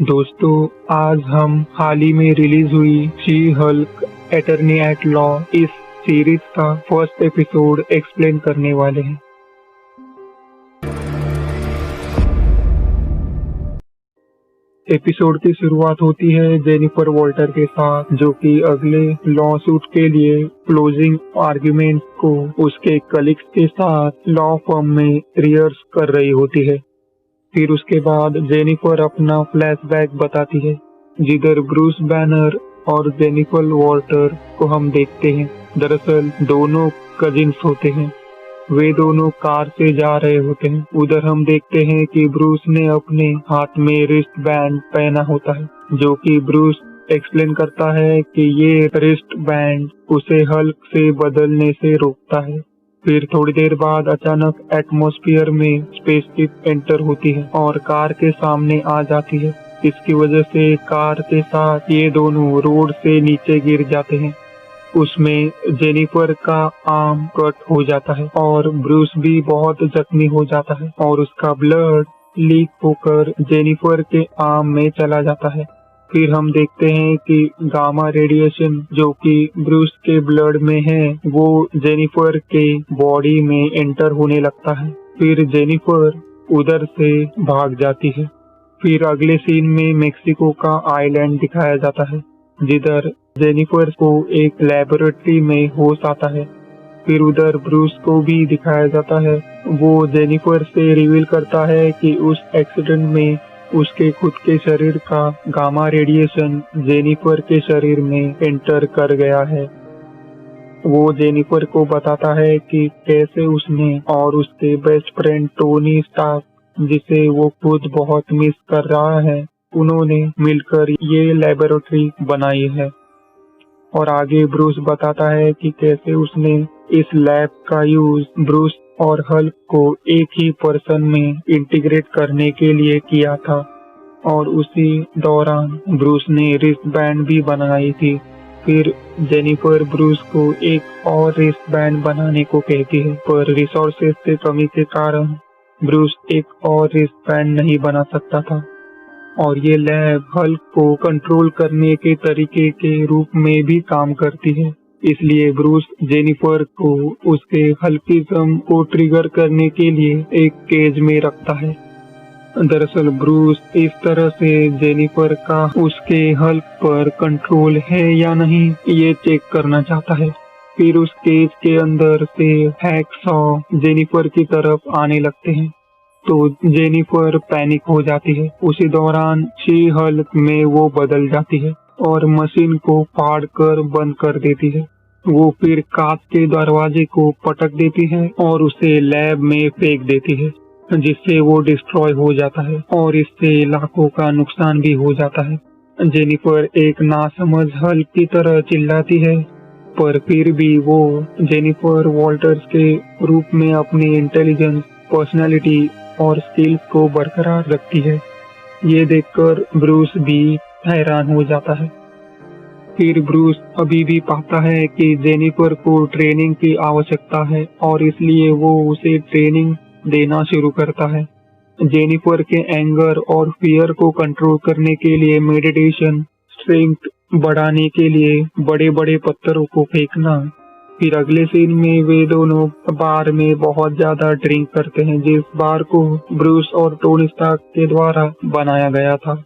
दोस्तों, आज हम हाल ही में रिलीज हुई She Hulk Attorney at Law इस सीरीज का फर्स्ट एपिसोड एक्सप्लेन करने वाले हैं। एपिसोड की शुरुआत होती है जेनिफर वॉल्टर के साथ, जो कि अगले लॉ सूट के लिए क्लोजिंग आर्ग्यूमेंट्स को उसके कलीग्स के साथ लॉ फर्म में रिहर्स कर रही होती है। फिर उसके बाद जेनिफर अपना फ्लैशबैक बताती है, जिधर ब्रूस बैनर और जेनिफर वॉल्टर को हम देखते हैं। दरअसल दोनों कजिन्स होते हैं। वे दोनों कार से जा रहे होते हैं। उधर हम देखते हैं कि ब्रूस ने अपने हाथ में रिस्ट बैंड पहना होता है, जो कि ब्रूस एक्सप्लेन करता है कि ये रिस्ट बैंड उसे हल्क से बदलने से रोकता है। फिर थोड़ी देर बाद अचानक एटमॉस्फेयर में स्पेसशिप एंटर होती है और कार के सामने आ जाती है। इसकी वजह से कार के साथ ये दोनों रोड से नीचे गिर जाते हैं। उसमें जेनिफर का आर्म कट हो जाता है और ब्रूस भी बहुत जख्मी हो जाता है और उसका ब्लड लीक होकर जेनिफर के आर्म में चला जाता है। फिर हम देखते हैं कि गामा रेडिएशन जो कि ब्रूस के ब्लड में है, वो जेनिफर के बॉडी में एंटर होने लगता है। फिर जेनिफर उधर से भाग जाती है। फिर अगले सीन में मेक्सिको का आइलैंड दिखाया जाता है, जिधर जेनिफर को एक लेबोरेटरी में होश आता है। फिर उधर ब्रूस को भी दिखाया जाता है। वो जेनिफर से रिवील करता है कि उस एक्सीडेंट में उसके खुद के शरीर का गामा रेडिएशन जेनिफर के शरीर में एंटर कर गया है। वो जेनिफर को बताता है कि कैसे उसने और उसके बेस्ट फ्रेंड टोनी स्टार्क, जिसे वो खुद बहुत मिस कर रहा है, उन्होंने मिलकर ये लेबोरेटरी बनाई है। और आगे ब्रूस बताता है कि कैसे उसने इस लैब का यूज ब्रूस और हल्क को एक ही पर्सन में इंटीग्रेट करने के लिए किया था। और उसी दौरान ब्रूस ने रिस्ट बैंड भी बनाई थी। फिर जेनिफर ब्रूस को एक और रिस्ट बैंड बनाने को कहती है, पर रिसोर्सेज की कमी के कारण ब्रूस एक और रिस्ट बैंड नहीं बना सकता था। और ये लैब हल्क को कंट्रोल करने के तरीके के रूप में भी काम करती है। इसलिए ब्रूस जेनिफर को उसके हल्किज्म को ट्रिगर करने के लिए एक केज में रखता है। दरअसल ब्रूस इस तरह से जेनिफर का उसके हल्क पर कंट्रोल है या नहीं ये चेक करना चाहता है। फिर उस केज के अंदर से हैक्सॉ जेनिफर की तरफ आने लगते हैं, तो जेनिफर पैनिक हो जाती है। उसी दौरान शी हल्क में वो बदल जाती है और मशीन को फाड़ कर बंद कर देती है। वो फिर कांच के दरवाजे को पटक देती है और उसे लैब में फेंक देती है, जिससे वो डिस्ट्रॉय हो जाता है और इससे लाखों का नुकसान भी हो जाता है। जेनिफर एक नासमझ हल्क की तरह चिल्लाती है, पर फिर भी वो जेनिफर वॉल्टर्स के रूप में अपनी इंटेलिजेंस, पर्सनालिटी और स्किल्स को बरकरार रखती है। ये देखकर ब्रूस भी हैरान हो जाता है। फिर ब्रूस अभी भी पाता है कि जेनिफर को ट्रेनिंग की आवश्यकता है और इसलिए वो उसे ट्रेनिंग देना शुरू करता है। जेनिफर के एंगर और फियर को कंट्रोल करने के लिए मेडिटेशन, स्ट्रेंथ बढ़ाने के लिए बड़े बड़े पत्थरों को फेंकना। फिर अगले सीन में वे दोनों बार में बहुत ज्यादा ड्रिंक करते हैं, जिस बार को ब्रूस और टोनी स्टार्क के द्वारा बनाया गया था।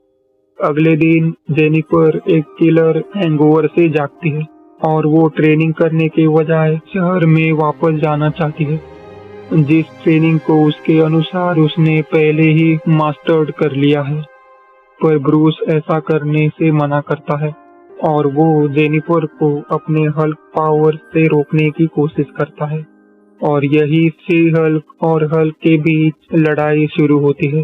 अगले दिन जेनिफर एक किलर हैंगओवर से जागती है और वो ट्रेनिंग करने के बजाय शहर में वापस जाना चाहती है, जिस ट्रेनिंग को उसके अनुसार उसने पहले ही मास्टर्ड कर लिया है। पर ब्रूस ऐसा करने से मना करता है और वो जेनिफर को अपने हल्क पावर से रोकने की कोशिश करता है और यही शी हल्क और हल्क के बीच लड़ाई शुरू होती है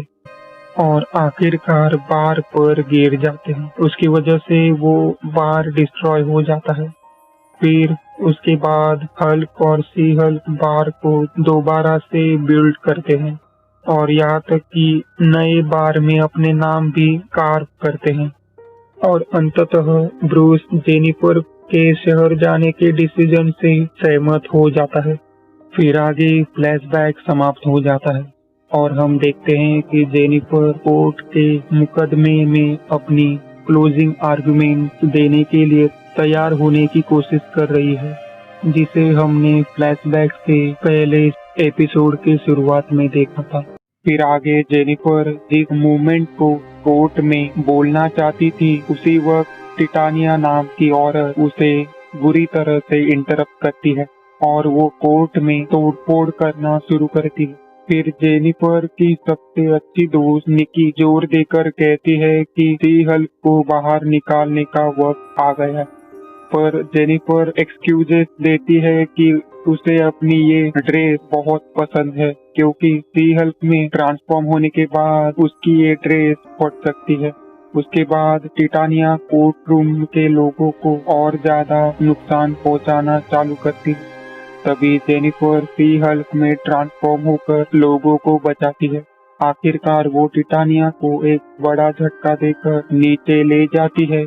और आखिरकार बार पर गिर जाते हैं। उसकी वजह से वो बार डिस्ट्रॉय हो जाता है। फिर उसके बाद हल्क और शी हल्क बार को दोबारा से बिल्ड करते हैं और यहाँ तक कि नए बार में अपने नाम भी कार्व करते हैं। और अंततः ब्रूस जेनिफर के शहर जाने के डिसीजन से सहमत हो जाता है। फिर आगे फ्लैशबैक समाप्त हो जाता है और हम देखते हैं कि जेनिफर कोर्ट के मुकदमे में अपनी क्लोजिंग आर्गुमेंट देने के लिए तैयार होने की कोशिश कर रही है, जिसे हमने फ्लैशबैक से पहले एपिसोड के शुरुआत में देखा था। फिर आगे जेनिफर जिस मूवमेंट को कोर्ट में बोलना चाहती थी, उसी वक्त टिटानिया नाम की औरत उसे बुरी तरह से इंटरप्ट करती है और वो कोर्ट में तोड़फोड़ करना शुरू करती है। फिर जेनिफर की सबसे अच्छी दोस्त निकी जोर देकर कहती है कि सी हल्क को बाहर निकालने का वक्त आ गया है, पर जेनिफर एक्सक्यूजेस देती है कि उसे अपनी ये ड्रेस बहुत पसंद है क्योंकि सी हल्क में ट्रांसफॉर्म होने के बाद उसकी ये ड्रेस फट सकती है। उसके बाद टिटानिया कोर्ट रूम के लोगों को और ज्यादा नुकसान पहुंचाना चालू करती है। तभी जेनिफर सी हल्क में ट्रांसफॉर्म होकर लोगों को बचाती है। आखिरकार वो टिटानिया को एक बड़ा झटका देकर नीचे ले जाती है,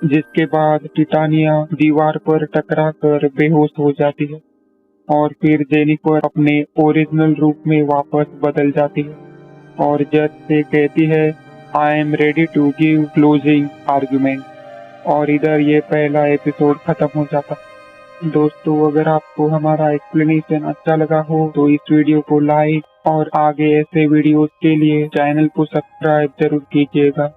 जिसके बाद टिटानिया दीवार पर टकराकर बेहोश हो जाती है और फिर जेनिफर अपने ओरिजिनल रूप में वापस बदल जाती है और जज से कहती है, I am ready to give closing argument. और इधर ये पहला एपिसोड खत्म हो जाता। दोस्तों, अगर आपको हमारा एक्सप्लेनेशन अच्छा लगा हो तो इस वीडियो को लाइक और आगे ऐसे वीडियोस के लिए चैनल को सब्सक्राइब जरूर कीजिएगा।